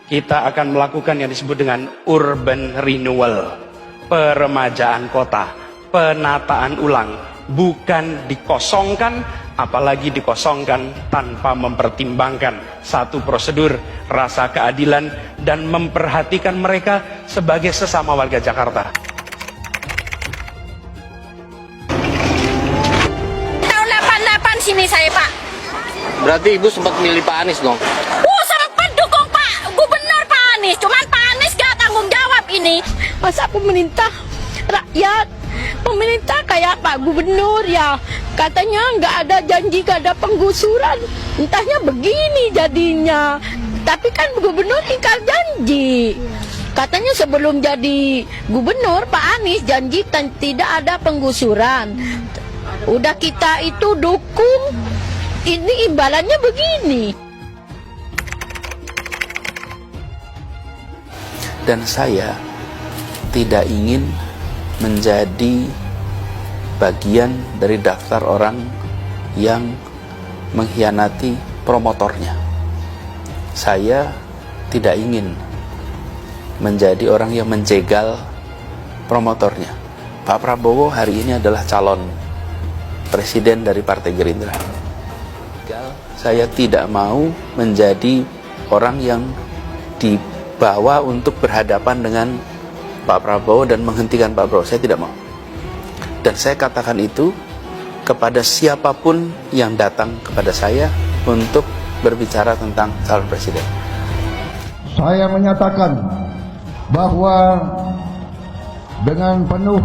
kita akan melakukan yang disebut dengan urban renewal, peremajaan kota, penataan ulang, bukan dikosongkan, apalagi dikosongkan tanpa mempertimbangkan satu prosedur, rasa keadilan, dan memperhatikan mereka sebagai sesama warga Jakarta. Tahun 88 sini saya, Pak. Berarti Ibu sempat milih Pak Anies dong? Sempat dukung Pak Gubernur Pak Anies, cuman Pak Anies gak tanggung jawab ini. Masa pemerintah rakyat, pemerintah kayak Pak Gubernur ya, katanya nggak ada janji, nggak ada penggusuran, entahnya begini jadinya. Tapi kan Gubernur ingkar janji. Katanya sebelum jadi Gubernur Pak Anies janji tidak ada penggusuran. Udah kita itu dukung, ini imbalannya begini. Dan saya tidak ingin menjadi bagian dari daftar orang yang mengkhianati promotornya. Saya tidak ingin menjadi orang yang menjegal promotornya. Pak Prabowo hari ini adalah calon presiden dari Partai Gerindra. Saya tidak mau menjadi orang yang dibawa untuk berhadapan dengan Pak Prabowo dan menghentikan Pak Prabowo. Saya tidak mau. Dan saya katakan itu kepada siapapun yang datang kepada saya untuk berbicara tentang calon presiden. Saya menyatakan bahwa dengan penuh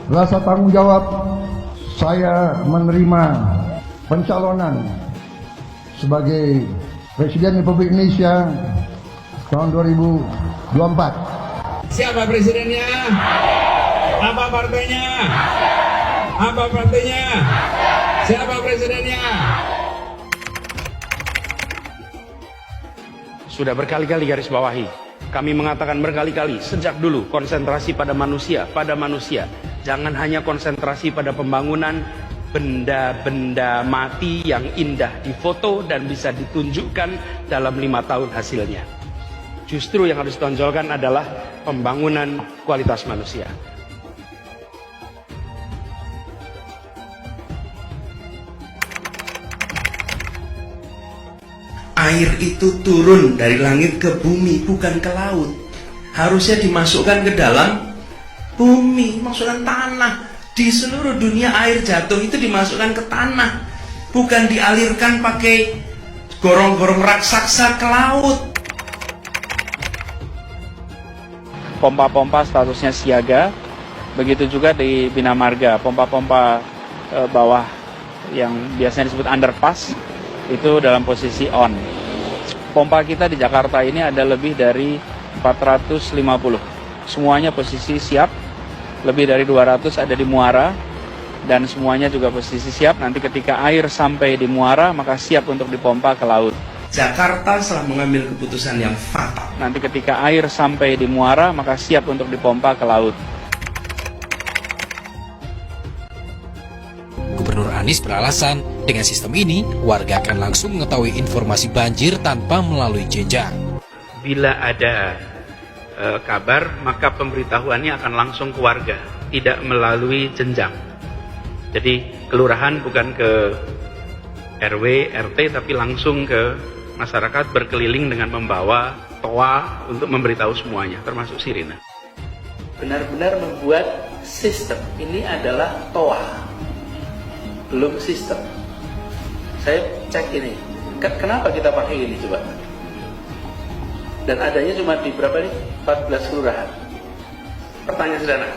rasa tanggung jawab saya menerima pencalonan sebagai Presiden Republik Indonesia tahun 2024. Siapa presidennya? Apa partainya? Apa partainya? Siapa presidennya? Sudah berkali-kali garis bawahi, kami mengatakan berkali-kali sejak dulu, konsentrasi pada manusia, jangan hanya konsentrasi pada pembangunan benda-benda mati yang indah difoto dan bisa ditunjukkan dalam 5 tahun hasilnya. Justru yang harus ditonjolkan adalah pembangunan kualitas manusia. Air itu turun dari langit ke bumi, bukan ke laut. Harusnya dimasukkan ke dalam bumi, masukkan tanah. Di seluruh dunia air jatuh itu dimasukkan ke tanah, bukan dialirkan pakai gorong-gorong raksasa ke laut. Pompa-pompa statusnya siaga, begitu juga di Bina Marga, pompa-pompa bawah yang biasanya disebut underpass itu dalam posisi on. Pompa kita di Jakarta ini ada lebih dari 450, semuanya posisi siap, lebih dari 200 ada di muara, dan semuanya juga posisi siap, nanti ketika air sampai di muara maka siap untuk dipompa ke laut. Jakarta telah mengambil keputusan yang fatal. Nanti ketika air sampai di muara maka siap untuk dipompa ke laut. Gubernur Anies beralasan, dengan sistem ini, warga akan langsung mengetahui informasi banjir tanpa melalui jenjang. Bila ada kabar, maka pemberitahuannya akan langsung ke warga, tidak melalui jenjang. Jadi kelurahan bukan ke RW, RT, tapi langsung ke masyarakat, berkeliling dengan membawa toa untuk memberitahu semuanya, termasuk sirine. Benar-benar membuat sistem. Ini adalah toa, belum sistem. Saya cek ini, kenapa kita pakai ini coba? Dan adanya cuma di berapa nih? 14 kelurahan. Pertanyaan sederhana,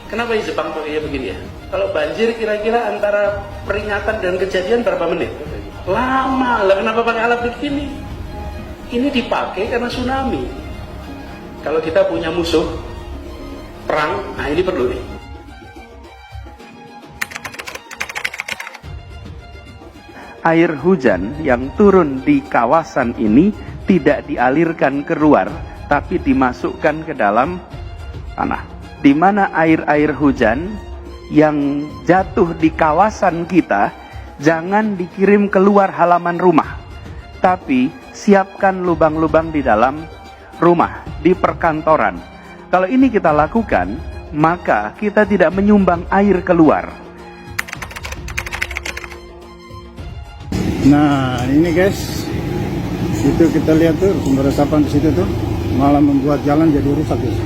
kenapa di Jepang pakainya begini ya? Kalau banjir kira-kira antara peringatan dan kejadian berapa menit? Lama lah, kenapa pakai alat begini? Ini dipakai karena tsunami. Kalau kita punya musuh perang, nah ini perlu nih. Air hujan yang turun di kawasan ini tidak dialirkan keluar, tapi dimasukkan ke dalam tanah. Di mana air-air hujan yang jatuh di kawasan kita jangan dikirim keluar halaman rumah, tapi siapkan lubang-lubang di dalam rumah, di perkantoran. Kalau ini kita lakukan, maka kita tidak menyumbang air keluar. Nah ini guys, itu kita lihat tuh sumber resapan di situ tuh malah membuat jalan jadi rusak guys.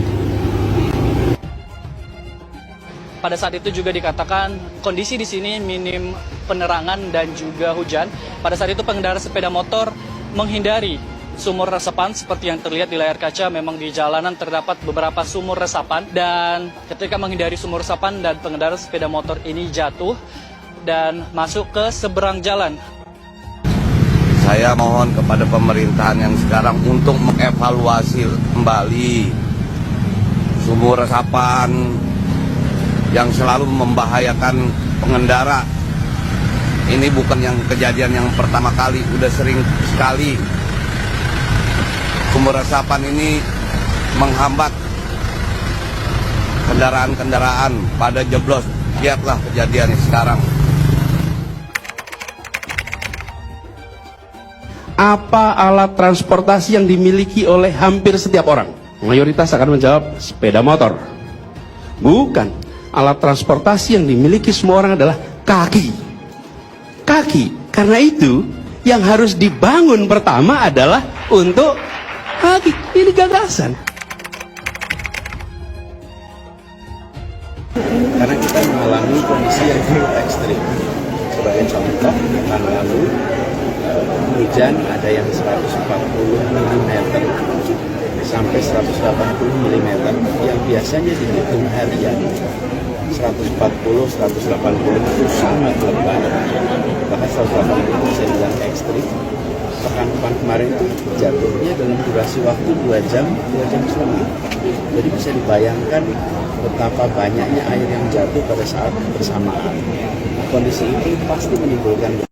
Pada saat itu juga dikatakan kondisi di sini minim penerangan dan juga hujan. Pada saat itu pengendara sepeda motor menghindari sumur resapan seperti yang terlihat di layar kaca. Memang di jalanan terdapat beberapa sumur resapan dan ketika menghindari sumur resapan dan pengendara sepeda motor ini jatuh dan masuk ke seberang jalan. Saya mohon kepada pemerintahan yang sekarang untuk mengevaluasi kembali sumur resapan yang selalu membahayakan pengendara. Ini bukan yang kejadian yang pertama kali, udah sering sekali. Sumur resapan ini menghambat kendaraan-kendaraan pada jeblos. Lihatlah kejadiannya sekarang. Apa alat transportasi yang dimiliki oleh hampir setiap orang? Mayoritas akan menjawab sepeda motor. Bukan. Alat transportasi yang dimiliki semua orang adalah kaki. Kaki. Karena itu, yang harus dibangun pertama adalah untuk kaki. Ini gagasan. Karena kita mengalami kondisi yang cukup ekstrim. Sebagai contoh, pekan lalu hujan ada yang 140 mm sampai 180 mm yang biasanya dihitung harian. 140, 180 itu sangat lebat. Bahkan 180 itu bisa dibilang ekstrim. Pekan-pekan kemarin itu jatuhnya dalam durasi waktu 2 jam setengah. Jadi bisa dibayangkan betapa banyaknya air yang jatuh pada saat bersamaan. Kondisi itu pasti menimbulkan